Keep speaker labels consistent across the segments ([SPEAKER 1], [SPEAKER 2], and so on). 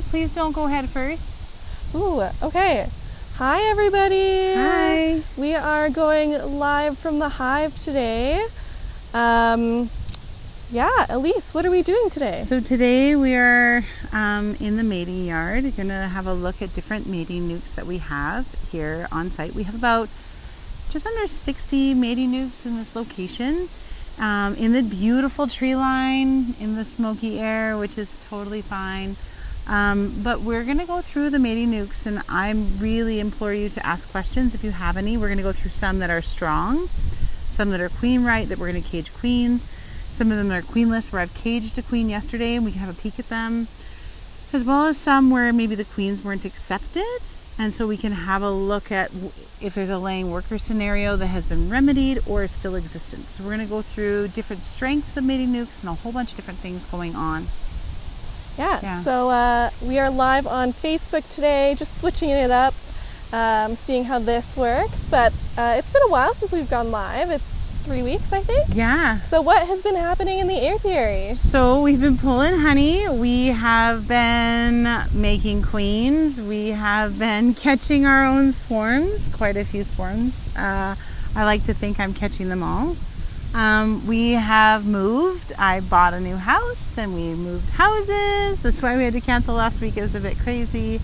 [SPEAKER 1] Please don't go head first.
[SPEAKER 2] Ooh, okay. Hi everybody.
[SPEAKER 1] Hi.
[SPEAKER 2] We are going live from the Hive today. Eliese, what are we doing today?
[SPEAKER 1] So today we are in the mating yard. We're going to have a look at different mating nucs that we have here on site. We have about just under 60 mating nucs in this location, in the beautiful tree line, in the smoky air, which is totally fine. But we're going to go through the mating nucs, and I really implore you to ask questions if you have any. We're going to go through some that are strong, some that are queen right, that we're going to cage queens. Some of them are queenless, where I've caged a queen yesterday and we can have a peek at them, as well as some where maybe the queens weren't accepted, and so we can have a look at if there's a laying worker scenario that has been remedied or is still existent. So we're going to go through different strengths of mating nucs and a whole bunch of different things going on.
[SPEAKER 2] Yeah. So we are live on Facebook today, just switching it up, seeing how this works. But it's been a while since we've gone live. It's 3 weeks, I think.
[SPEAKER 1] Yeah.
[SPEAKER 2] So what has been happening in the apiary?
[SPEAKER 1] So we've been pulling honey. We have been making queens. We have been catching our own swarms, quite a few swarms. I like to think I'm catching them all. We have moved. I bought a new house and we moved houses. That's why we had to cancel last week. It was a bit crazy.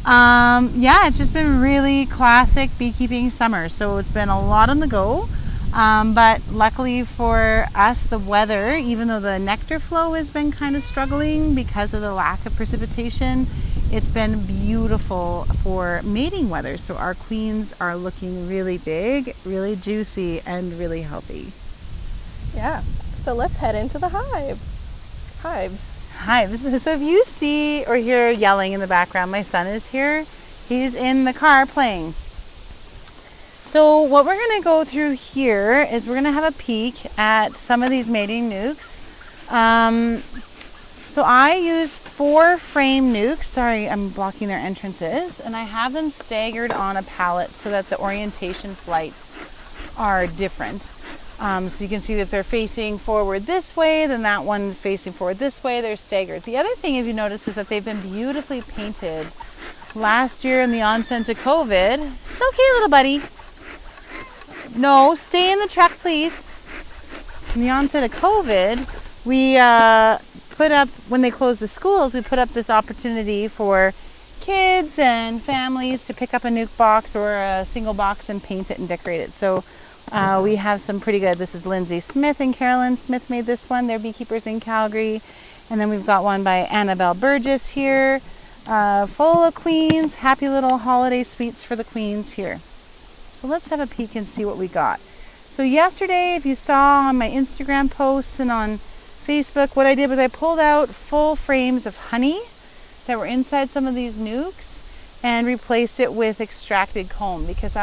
[SPEAKER 1] It's just been really classic beekeeping summer. So it's been a lot on the go. But luckily for us, the weather, even though the nectar flow has been kind of struggling because of the lack of precipitation, it's been beautiful for mating weather. So our queens are looking really big, really juicy, and really healthy.
[SPEAKER 2] Yeah, so let's head into the hives.
[SPEAKER 1] So if you see or hear yelling in the background, my son is here. He's in the car playing. So what we're going to go through here is we're going to have a peek at some of these mating nucs. So I use 4 frame nucs. Sorry, I'm blocking their entrances. And I have them staggered on a pallet so that the orientation flights are different. So you can see that if they're facing forward this way, then that one's facing forward this way. They're staggered. The other thing, if you notice, is that they've been beautifully painted. Last year in the onset of COVID, it's okay, little buddy. No, stay in the truck, please. In the onset of COVID, we put up, when they closed the schools, we put up this opportunity for kids and families to pick up a nuc box or a single box and paint it and decorate it. So we have some pretty good. This is Lindsay Smith and Carolyn Smith made this one. They're beekeepers in Calgary. And then we've got one by Annabelle Burgess here, full of queens. Happy little holiday sweets for the queens here. So let's have a peek and see what we got. So yesterday, if you saw on my Instagram posts and on Facebook, what I did was I pulled out full frames of honey that were inside some of these nucs and replaced it with extracted comb, because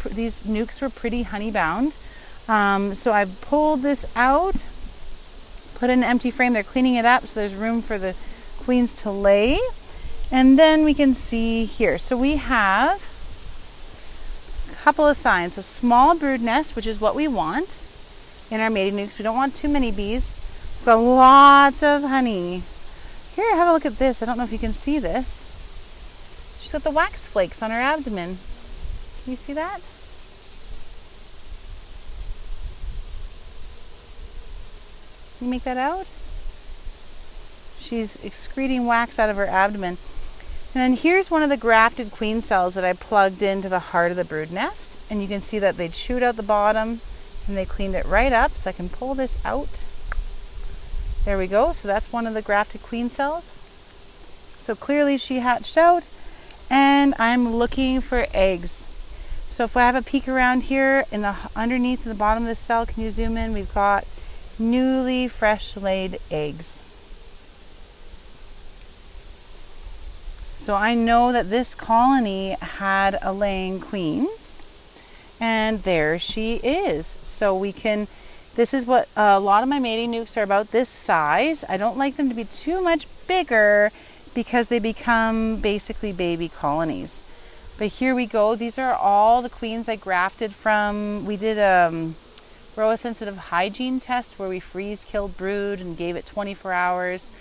[SPEAKER 1] these nucs were pretty honey bound. So I pulled this out, put in an empty frame. They're cleaning it up so there's room for the queens to lay. And then we can see here. So we have couple of signs. So small brood nest, which is what we want in our mating nucs. We don't want too many bees. We've got lots of honey. Here, have a look at this. I don't know if you can see this. She's got the wax flakes on her abdomen. Can you see that? Can you make that out? She's excreting wax out of her abdomen. And then here's one of the grafted queen cells that I plugged into the heart of the brood nest. And you can see that they chewed out the bottom and they cleaned it right up. So I can pull this out. There we go. So that's one of the grafted queen cells. So clearly she hatched out. And I'm looking for eggs. So if I have a peek around here in the underneath the bottom of the cell, can you zoom in? We've got newly fresh laid eggs. So I know that this colony had a laying queen, and there she is. So this is what a lot of my mating nucs are, about this size. I don't like them to be too much bigger because they become basically baby colonies. But here we go. These are all the queens I grafted from. We did a roa sensitive hygiene test where we freeze killed brood and gave it 24 hours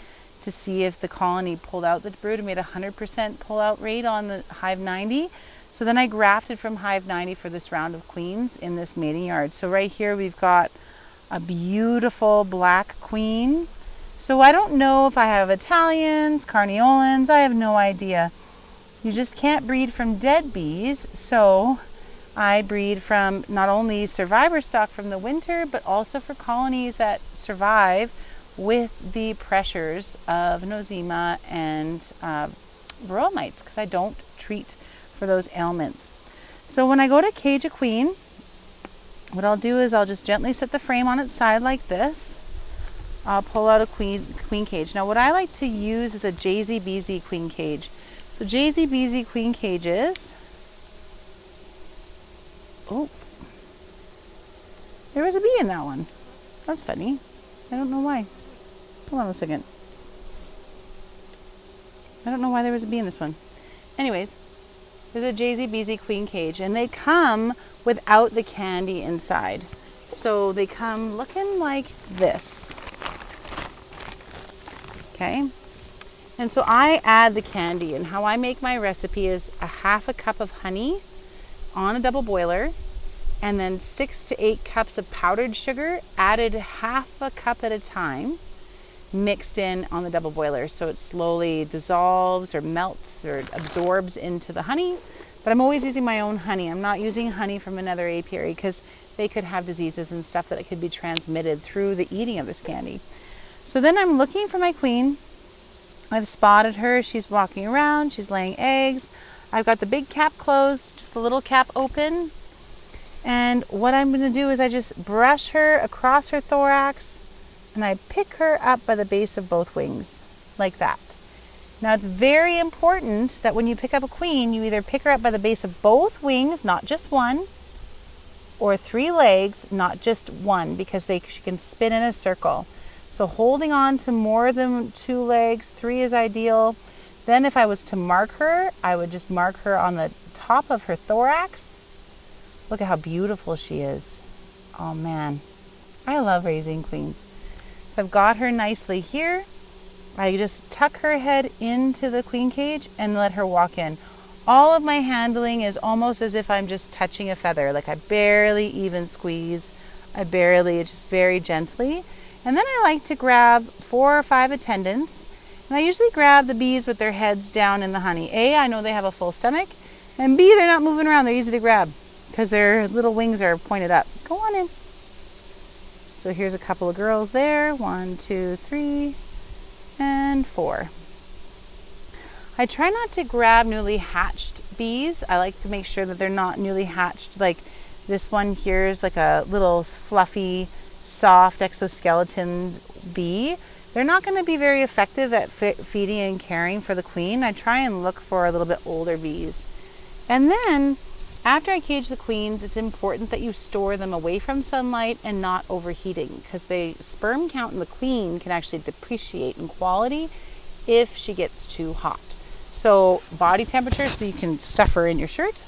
[SPEAKER 1] to see if the colony pulled out the brood. I made a 100% pull out rate on the Hive 90. So then I grafted from Hive 90 for this round of queens in this mating yard. So right here we've got a beautiful black queen. So I don't know if I have Italians, Carniolans, I have no idea. You just can't breed from dead bees, so I breed from not only survivor stock from the winter, but also for colonies that survive with the pressures of nosema and varroa mites, because I don't treat for those ailments. So when I go to cage a queen, what I'll do is I'll just gently set the frame on its side like this. I'll pull out a queen cage. Now what I like to use is a JZBZ queen cage. So JZBZ queen cages, oh, there was a bee in that one. That's funny. I don't know why. Hold on a second. I don't know why there was a bee in this one. Anyways, there's a JZBZ queen cage, and they come without the candy inside. So they come looking like this. Okay. And so I add the candy, and how I make my recipe is a half a cup of honey on a double boiler, and then 6 to 8 cups of powdered sugar added half a cup at a time, mixed in on the double boiler, so it slowly dissolves or melts or absorbs into the honey. But I'm always using my own honey. I'm not using honey from another apiary, because they could have diseases and stuff that could be transmitted through the eating of this candy. So then I'm looking for my queen. I've spotted her. She's walking around. She's laying eggs. I've got the big cap closed, just the little cap open. And what I'm going to do is I just brush her across her thorax, and I pick her up by the base of both wings, like that. Now it's very important that when you pick up a queen, you either pick her up by the base of both wings, not just one, or 3 legs, not just one, because she can spin in a circle. So holding on to more than 2 legs, 3 is ideal. Then if I was to mark her, I would just mark her on the top of her thorax. Look at how beautiful she is. Oh man, I love raising queens. So I've got her nicely here. I just tuck her head into the queen cage and let her walk in. All of my handling is almost as if I'm just touching a feather. Like I barely even squeeze. It's just very gently. And then I like to grab 4 or 5 attendants. And I usually grab the bees with their heads down in the honey. A, I know they have a full stomach. And B, they're not moving around. They're easy to grab because their little wings are pointed up. Go on in. So here's a couple of girls there. 1, 2, 3, and 4. I try not to grab newly hatched bees. I like to make sure that they're not newly hatched. Like this one here is like a little fluffy, soft exoskeleton bee. They're not going to be very effective at feeding and caring for the queen. I try and look for a little bit older bees. And then after I cage the queens, it's important that you store them away from sunlight and not overheating, because the sperm count in the queen can actually depreciate in quality if she gets too hot. So body temperature, so you can stuff her in your shirt,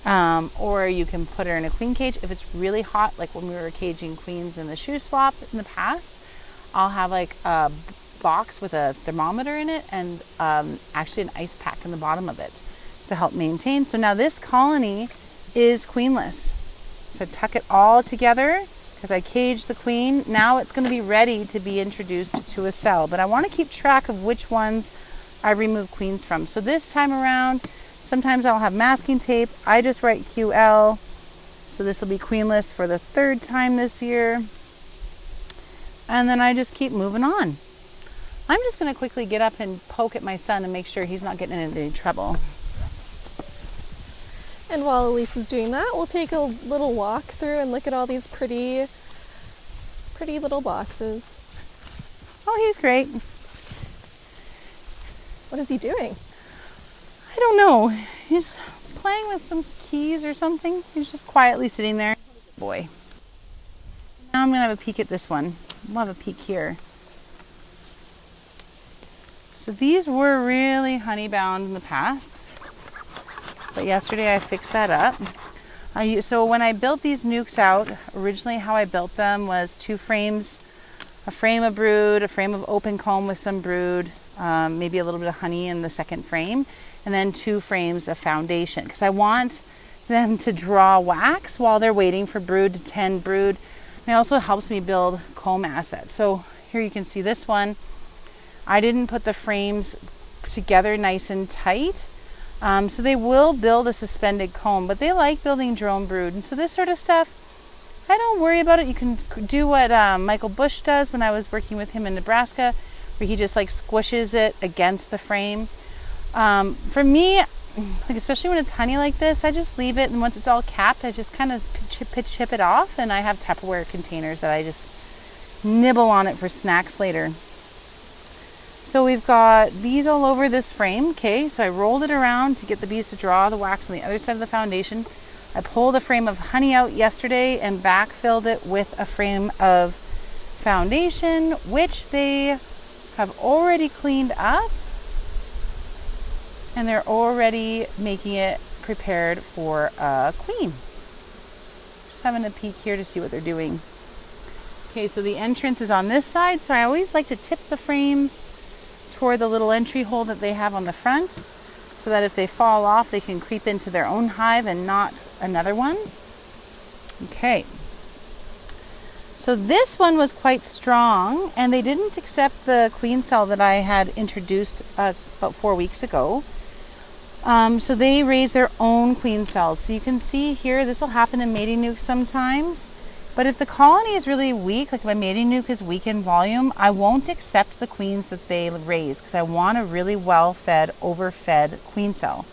[SPEAKER 1] or you can put her in a queen cage. If it's really hot, like when we were caging queens in the shoe swap in the past, I'll have like a box with a thermometer in it and actually an ice pack in the bottom of it to help maintain. So now this colony is queenless. So tuck it all together because I caged the queen. Now it's going to be ready to be introduced to a cell, but I want to keep track of which ones I remove queens from. So this time around, sometimes I'll have masking tape. I just write QL. So this will be queenless for the 3rd time this year. And then I just keep moving on. I'm just going to quickly get up and poke at my son and make sure he's not getting into any trouble.
[SPEAKER 2] And while Eliese is doing that, we'll take a little walk through and look at all these pretty little boxes.
[SPEAKER 1] Oh, he's great.
[SPEAKER 2] What is he doing?
[SPEAKER 1] I don't know. He's playing with some keys or something. He's just quietly sitting there. Boy. Now I'm going to have a peek at this one. We'll have a peek here. So these were really honey bound in the past, but yesterday I fixed that up. So when I built these nucs out, originally how I built them was 2 frames a frame of brood, a frame of open comb with some brood, maybe a little bit of honey in the second frame, and then 2 frames of foundation, because I want them to draw wax while they're waiting for brood to tend brood. And it also helps me build comb assets. So here you can see this one. I didn't put the frames together nice and tight. So they will build a suspended comb, but they like building drone brood. And so this sort of stuff, I don't worry about it. You can do what Michael Bush does when I was working with him in Nebraska, where he just like squishes it against the frame. For me, like especially when it's honey like this, I just leave it, and once it's all capped, I just kind of chip it off, and I have Tupperware containers that I just nibble on it for snacks later. So we've got bees all over this frame. Okay, so I rolled it around to get the bees to draw the wax on the other side of the foundation. I pulled a frame of honey out yesterday and backfilled it with a frame of foundation, which they have already cleaned up, and they're already making it prepared for a queen. Just having a peek here to see what they're doing. Okay, so the entrance is on this side, so I always like to tip the frames toward the little entry hole that they have on the front, so that if they fall off, they can creep into their own hive and not another one. Okay. So this one was quite strong, and they didn't accept the queen cell that I had introduced about 4 weeks ago. So they raise their own queen cells. So you can see here, this will happen in Mating Nuc sometimes. But if the colony is really weak, like my Mating Nuc is weak in volume, I won't accept the queens that they raise, because I want a really well-fed, overfed queen cell.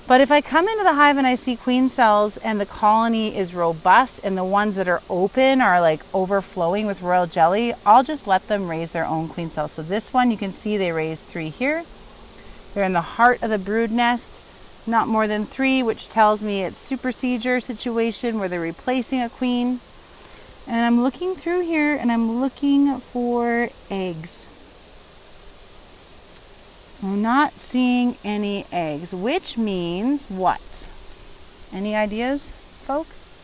[SPEAKER 1] But if I come into the hive and I see queen cells and the colony is robust and the ones that are open are like overflowing with royal jelly, I'll just let them raise their own queen cells. So this one, you can see they raised 3 here. They're in the heart of the brood nest, not more than 3, which tells me it's supersedure situation where they're replacing a queen. And I'm looking through here and I'm looking for eggs. I'm not seeing any eggs, which means what? Any ideas, folks?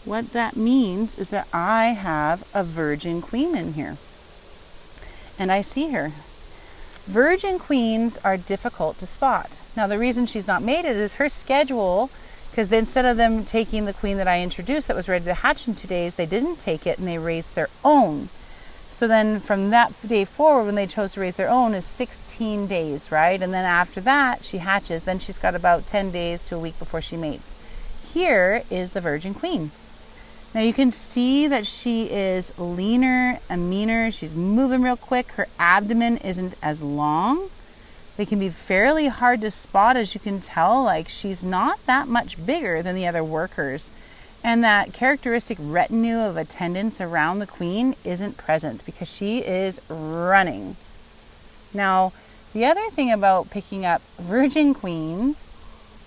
[SPEAKER 1] What that means is that I have a virgin queen in here. And I see her. Virgin queens are difficult to spot. Now the reason she's not mated is her schedule, because instead of them taking the queen that I introduced that was ready to hatch in 2 days, they didn't take it and they raised their own. So then from that day forward, when they chose to raise their own, is 16 days, right? And then after that, she hatches. Then she's got about 10 days to a week before she mates. Here is the virgin queen. Now you can see that she is leaner and meaner. She's moving real quick. Her abdomen isn't as long. They can be fairly hard to spot, as you can tell. Like, she's not that much bigger than the other workers. And that characteristic retinue of attendants around the queen isn't present because she is running. Now, the other thing about picking up virgin queens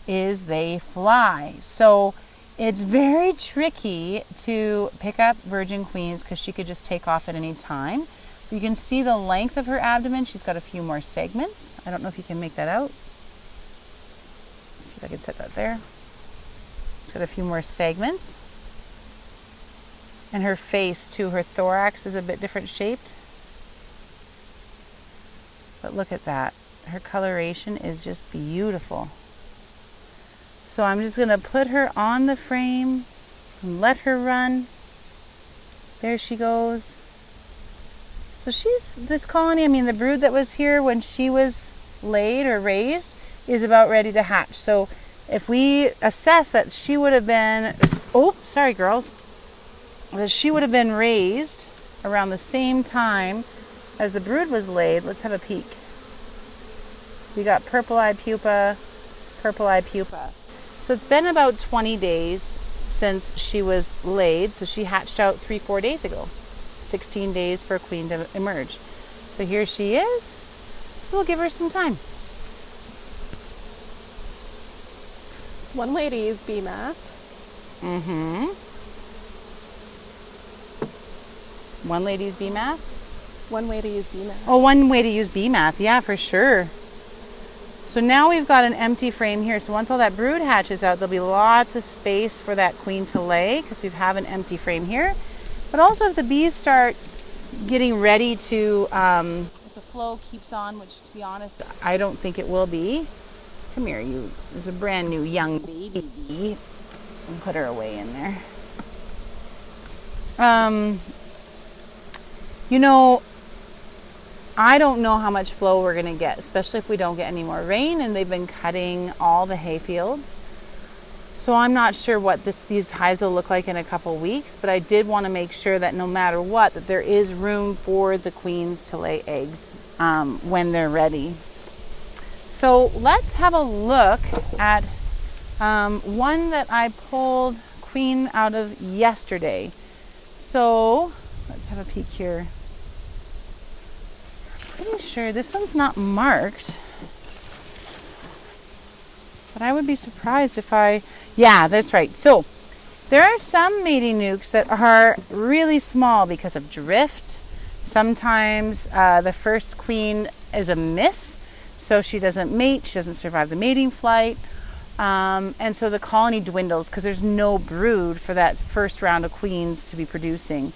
[SPEAKER 1] is they fly. So it's very tricky to pick up virgin queens because she could just take off at any time. You can see the length of her abdomen. She's got a few more segments. I don't know if you can make that out. Let's see if I can set that there. She's got a few more segments. And her face too, her thorax is a bit different shaped. But look at that. Her coloration is just beautiful. So I'm just going to put her on the frame and let her run. There she goes. So she's, this colony, I mean the brood that was here when she was laid or raised is about ready to hatch. So if we assess that she would have been, oh, sorry girls, that she would have been raised around the same time as the brood was laid, let's have a peek. We got purple eye pupa, purple eye pupa. So it's been about 20 days since she was laid. So she hatched out 3-4 days ago. 16 days for a queen to emerge. So here she is. So we'll give her some time.
[SPEAKER 2] It's one way to use bee math.
[SPEAKER 1] Mm-hmm. One way to use bee math?
[SPEAKER 2] One way to use bee math.
[SPEAKER 1] Oh, one way to use bee math. Yeah, for sure. So now we've got an empty frame here. So once all that brood hatches out, there'll be lots of space for that queen to lay because we have an empty frame here. But also if the bees start getting ready to, if the flow keeps on, which to be honest, I don't think it will be. Come here, you. There's a brand new young baby bee. And put her away in there. You know, I don't know how much flow we're going to get, especially if we don't get any more rain, and they've been cutting all the hay fields. So I'm not sure what these hives will look like in a couple weeks, but I did want to make sure that no matter what, that there is room for the queens to lay eggs when they're ready. So let's have a look at one that I pulled queen out of yesterday. So let's have a peek here. Pretty sure this one's not marked, but I would be surprised if yeah, that's right. So there are some mating nucs that are really small because of drift. Sometimes the first queen is a miss, so she doesn't mate, she doesn't survive the mating flight, and so the colony dwindles because there's no brood for that first round of queens to be producing.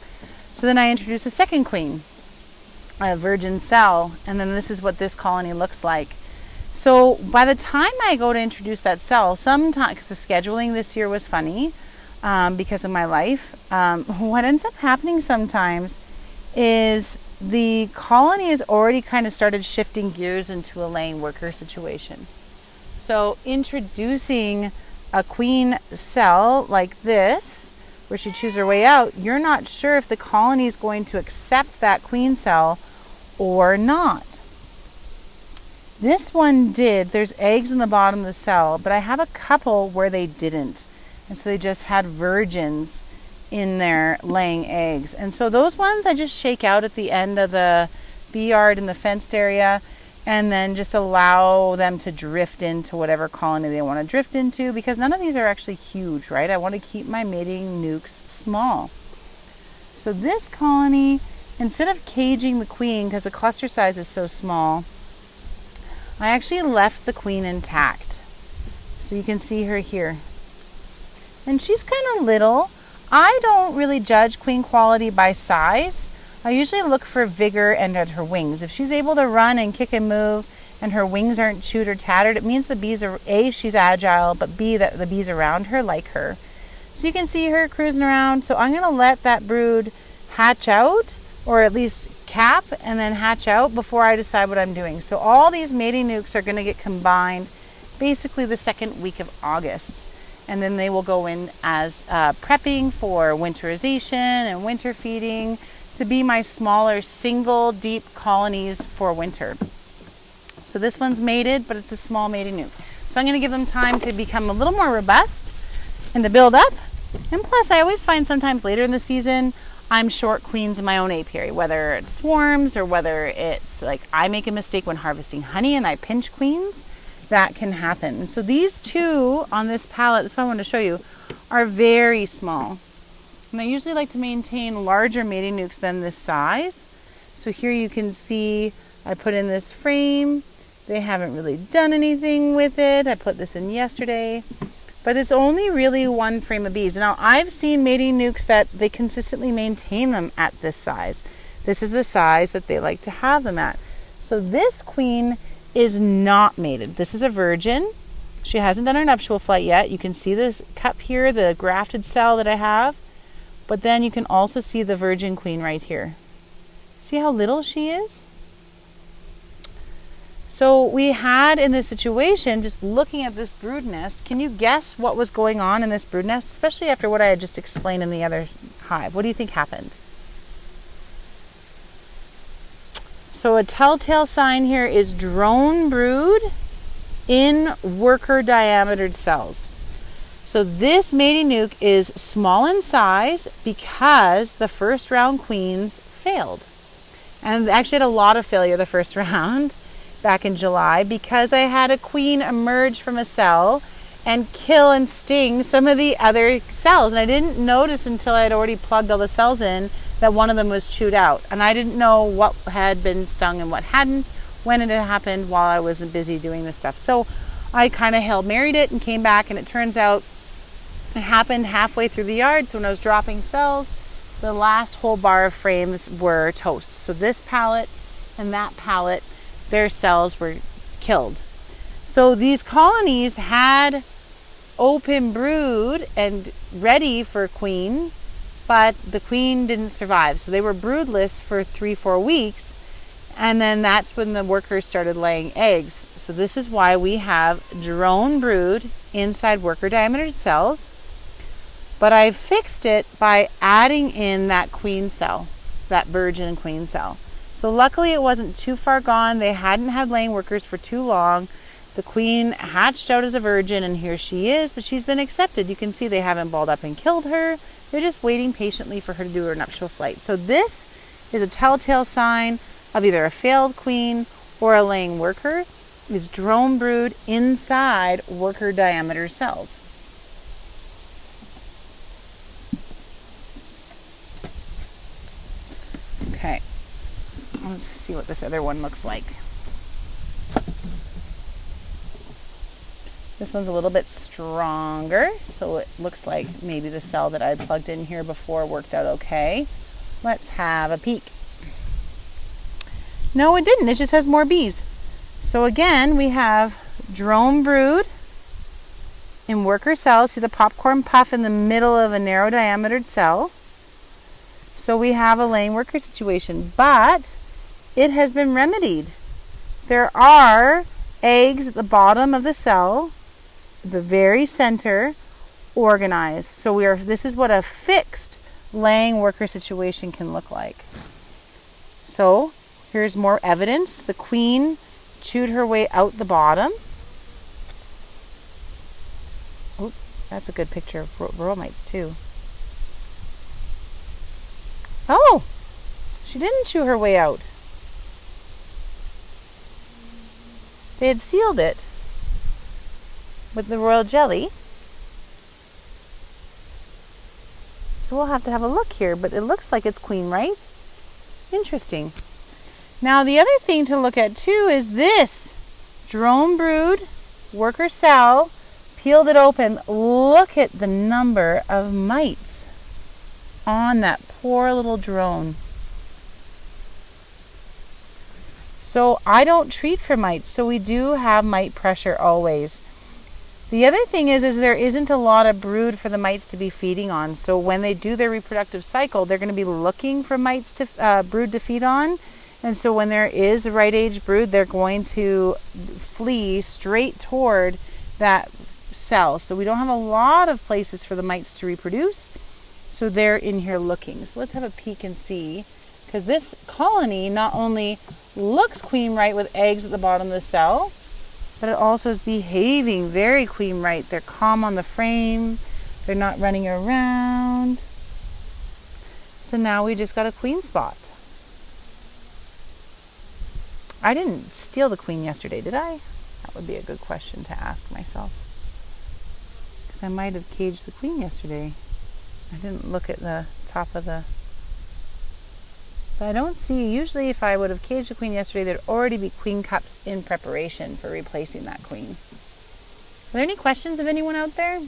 [SPEAKER 1] So then I introduce a second queen, a virgin cell, and then this is what this colony looks like. So by the time I go to introduce that cell, sometimes, because the scheduling this year was funny because of my life, what ends up happening sometimes is the colony has already kind of started shifting gears into a laying worker situation. So introducing a queen cell like this, where she chews her way out, you're not sure if the colony is going to accept that queen cell or not. This one did. There's eggs in the bottom of the cell, but I have a couple where they didn't. And so they just had virgins in there laying eggs. And so those ones I just shake out at the end of the bee yard in the fenced area and then just allow them to drift into whatever colony they want to drift into, because none of these are actually huge, right? I want to keep my mating nucs small. So this colony, instead of caging the queen, because the cluster size is so small, I actually left the queen intact. So you can see her here. And she's kind of little. I don't really judge queen quality by size. I usually look for vigor and at her wings. If she's able to run and kick and move and her wings aren't chewed or tattered, it means the bees are, A, she's agile, but B, that the bees around her like her. So you can see her cruising around. So I'm going to let that brood hatch out, or at least cap and then hatch out before I decide what I'm doing. So all these mating nucs are going to get combined basically the second week of August. And then they will go in as prepping for winterization and winter feeding to be my smaller single deep colonies for winter. So this one's mated, but it's a small mating nuc. So I'm going to give them time to become a little more robust and to build up. And plus I always find sometimes later in the season I'm short queens in my own apiary, whether it's swarms or whether it's like I make a mistake when harvesting honey and I pinch queens. That can happen. So these two on this palette, that's what I wanted to show you, are very small. And I usually like to maintain larger mating nucs than this size. So here you can see I put in this frame. They haven't really done anything with it. I put this in yesterday. But it's only really one frame of bees. Now I've seen mating nucs that they consistently maintain them at this size. This is the size that they like to have them at. So this queen is not mated. This is a virgin. She hasn't done her nuptial flight yet. You can see this cup here, the grafted cell that I have. But then you can also see the virgin queen right here. See how little she is? So we had in this situation, just looking at this brood nest, can you guess what was going on in this brood nest, especially after what I had just explained in the other hive? What do you think happened? So a telltale sign here is drone brood in worker diametered cells. So this mating nuc is small in size because the first round queens failed. And actually had a lot of failure the first round back in July because I had a queen emerge from a cell and kill and sting some of the other cells. And I didn't notice until I had already plugged all the cells in that one of them was chewed out. And I didn't know what had been stung and what hadn't, when it had happened while I wasn't busy doing this stuff. So I kind of Hail Married it and came back, and it turns out it happened halfway through the yard. So when I was dropping cells, the last whole bar of frames were toast. So this pallet and that pallet, their cells were killed. So these colonies had open brood and ready for queen, but the queen didn't survive. So they were broodless for 3-4 weeks. And then that's when the workers started laying eggs. So this is why we have drone brood inside worker diameter cells. But I fixed it by adding in that queen cell, that virgin queen cell. So luckily it wasn't too far gone. They hadn't had laying workers for too long. The queen hatched out as a virgin, and here she is, but she's been accepted. You can see they haven't balled up and killed her. They're just waiting patiently for her to do her nuptial flight. So this is a telltale sign of either a failed queen or a laying worker, is drone brood inside worker diameter cells. Okay, let's see what this other one looks like. This one's a little bit stronger, so it looks like maybe the cell that I plugged in here before worked out okay. Let's have a peek. No, it didn't. It just has more bees. So again, we have drone brood in worker cells. See the popcorn puff in the middle of a narrow diametered cell. So we have a laying worker situation, but it has been remedied. There are eggs at the bottom of the cell, the very center, organized. So this is what a fixed laying worker situation can look like. So here's more evidence. The queen chewed her way out the bottom. Oh, that's a good picture of rural mites too. Oh, she didn't chew her way out. They had sealed it with the royal jelly. So we'll have to have a look here, but it looks like it's queen, right? Interesting. Now the other thing to look at too is this drone brood worker cell, peeled it open. Look at the number of mites on that poor little drone. So I don't treat for mites, so we do have mite pressure always. The other thing is there isn't a lot of brood for the mites to be feeding on. So when they do their reproductive cycle, they're going to be looking for mites to brood to feed on. And so when there is the right age brood, they're going to flee straight toward that cell. So we don't have a lot of places for the mites to reproduce. So they're in here looking. So let's have a peek and see, because this colony not only looks queen right with eggs at the bottom of the cell, but it also is behaving very queen right. They're calm on the frame. They're not running around. So now we just got a queen spot. I didn't steal the queen yesterday, did I? That would be a good question to ask myself, because I might have caged the queen yesterday. I didn't look at the top of the... But I don't see... Usually if I would have caged the queen yesterday, there'd already be queen cups in preparation for replacing that queen. Are there any questions of anyone out there?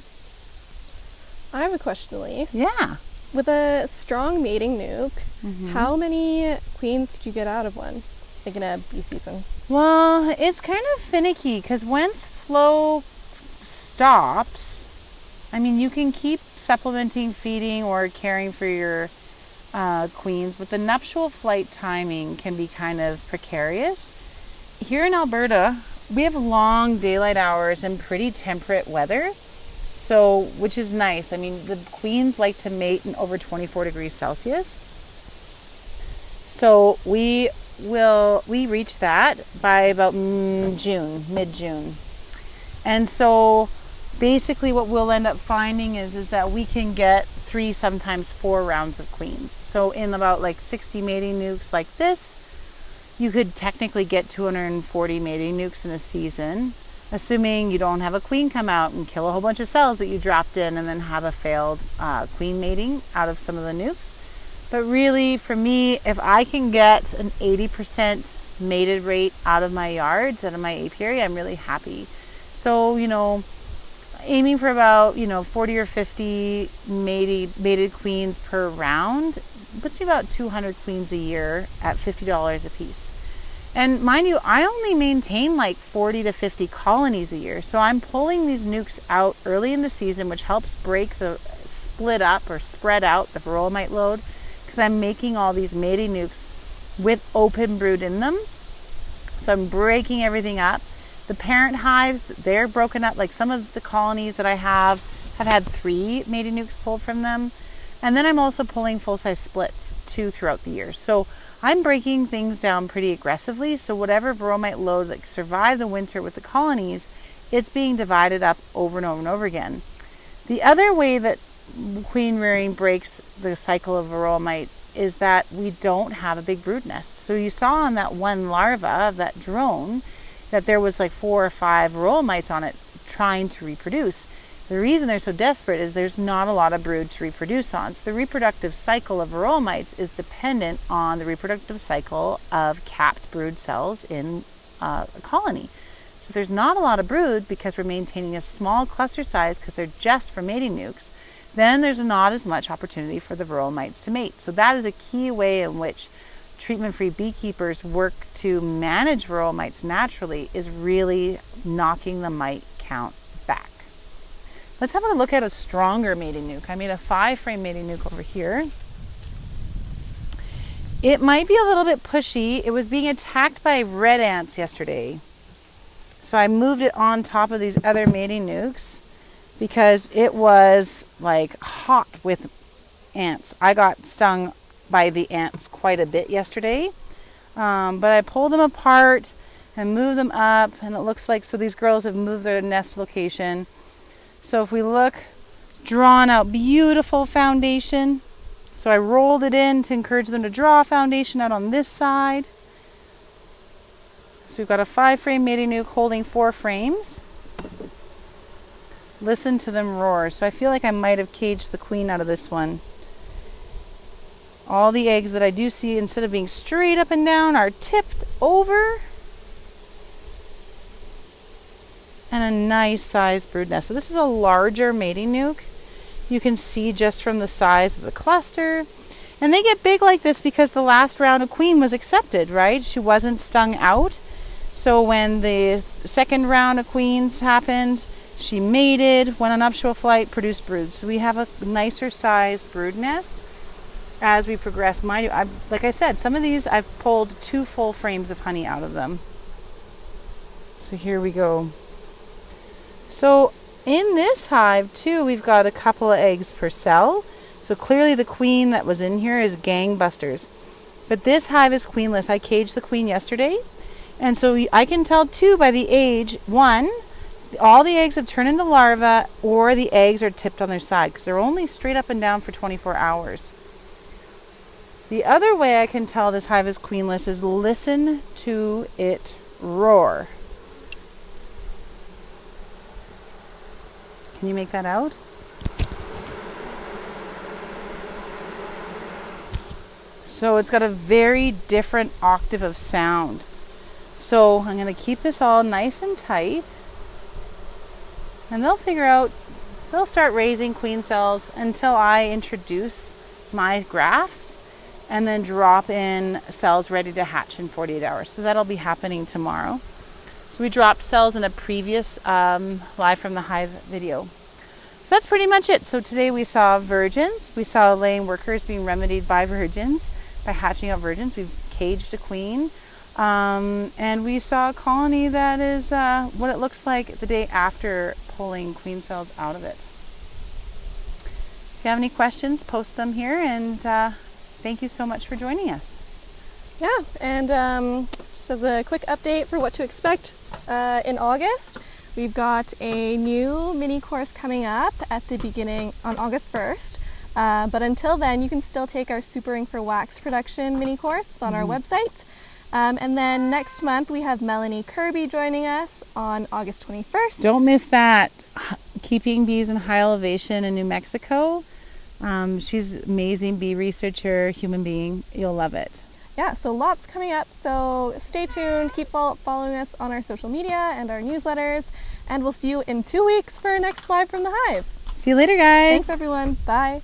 [SPEAKER 2] I have a question, Eliese.
[SPEAKER 1] Yeah.
[SPEAKER 2] With a strong mating nuc, how many queens could you get out of one, like in a bee season?
[SPEAKER 1] Well, it's kind of finicky, because once flow stops, I mean, you can keep supplementing, feeding, or caring for your queens, but the nuptial flight timing can be kind of precarious. Here in Alberta, we have long daylight hours and pretty temperate weather, so which is nice. I mean, the queens like to mate in over 24 degrees Celsius. So we reach that by about mid-June. And so basically what we'll end up finding is that we can get 3, sometimes 4 rounds of queens. So in about like 60 mating nucs like this, you could technically get 240 mating nucs in a season, assuming you don't have a queen come out and kill a whole bunch of cells that you dropped in and then have a failed queen mating out of some of the nucs. But really, for me, if I can get an 80% mated rate out of my yards, out of my apiary, I'm really happy. So, aiming for about, 40 or 50 mated queens per round puts me about 200 queens a year at $50 a piece. And mind you, I only maintain like 40 to 50 colonies a year. So I'm pulling these nucs out early in the season, which helps break the split up or spread out the varroa mite load, because I'm making all these mating nucs with open brood in them. So I'm breaking everything up. The parent hives, they're broken up. Like some of the colonies that I have had 3 mating nucs pulled from them. And then I'm also pulling full-size splits too throughout the year. So I'm breaking things down pretty aggressively. So whatever varroa mite load that survived the winter with the colonies, it's being divided up over and over and over again. The other way that queen rearing breaks the cycle of varroa mite is that we don't have a big brood nest. So you saw on that one larva, that drone, that there was like 4 or 5 varroa mites on it trying to reproduce. The reason they're so desperate is there's not a lot of brood to reproduce on. So the reproductive cycle of varroa mites is dependent on the reproductive cycle of capped brood cells in a colony. So there's not a lot of brood because we're maintaining a small cluster size because they're just for mating nucs. Then there's not as much opportunity for the varroa mites to mate. So that is a key way in which treatment-free beekeepers work to manage varroa mites naturally, is really knocking the mite count back. Let's have a look at a stronger mating nuc. I made a 5-frame mating nuc over here. It might be a little bit pushy. It was being attacked by red ants yesterday. So I moved it on top of these other mating nucs because it was like hot with ants. I got stung by the ants quite a bit yesterday. But I pulled them apart and moved them up, and it looks like, so these girls have moved their nest location. So if we look, drawn out beautiful foundation. So I rolled it in to encourage them to draw a foundation out on this side. So we've got a 5-frame mating nuc holding 4 frames. Listen to them roar. So I feel like I might have caged the queen out of this one. All the eggs that I do see, instead of being straight up and down, are tipped over. And a nice sized brood nest. So this is a larger mating nuc. You can see just from the size of the cluster. And they get big like this because the last round of queen was accepted, right? She wasn't stung out. So when the second round of queens happened, she mated, went on nuptial flight, produced brood. So we have a nicer sized brood nest as we progress. Like I said, some of these I've pulled 2 full frames of honey out of them. So here we go. So in this hive too, we've got a couple of eggs per cell. So clearly the queen that was in here is gangbusters. But this hive is queenless. I caged the queen yesterday. And so I can tell too by the age, 1, all the eggs have turned into larvae or the eggs are tipped on their side because they're only straight up and down for 24 hours. The other way I can tell this hive is queenless is listen to it roar. Can you make that out? So it's got a very different octave of sound. So I'm going to keep this all nice and tight. And they'll figure out, they'll start raising queen cells until I introduce my grafts and then drop in cells ready to hatch in 48 hours. So that'll be happening tomorrow. So we dropped cells in a previous live from the hive video. So that's pretty much it. So today we saw virgins. We saw laying workers being remedied by virgins, by hatching out virgins. We've caged a queen. And we saw a colony that is what it looks like the day after pulling queen cells out of it. If you have any questions, post them here, and thank you so much for joining us.
[SPEAKER 2] Yeah, and just as a quick update for what to expect in August, we've got a new mini course coming up at the beginning on August 1st. But until then, you can still take our Super Ink for Wax production mini course. It's on our website. And then next month we have Melanie Kirby joining us on August 21st.
[SPEAKER 1] Don't miss that. Keeping bees in high elevation in New Mexico. She's amazing bee researcher, human being. You'll love it.
[SPEAKER 2] Yeah, so lots coming up. So stay tuned. Keep following us on our social media and our newsletters. And we'll see you in 2 weeks for our next Live from the Hive.
[SPEAKER 1] See you later, guys.
[SPEAKER 2] Thanks, everyone. Bye.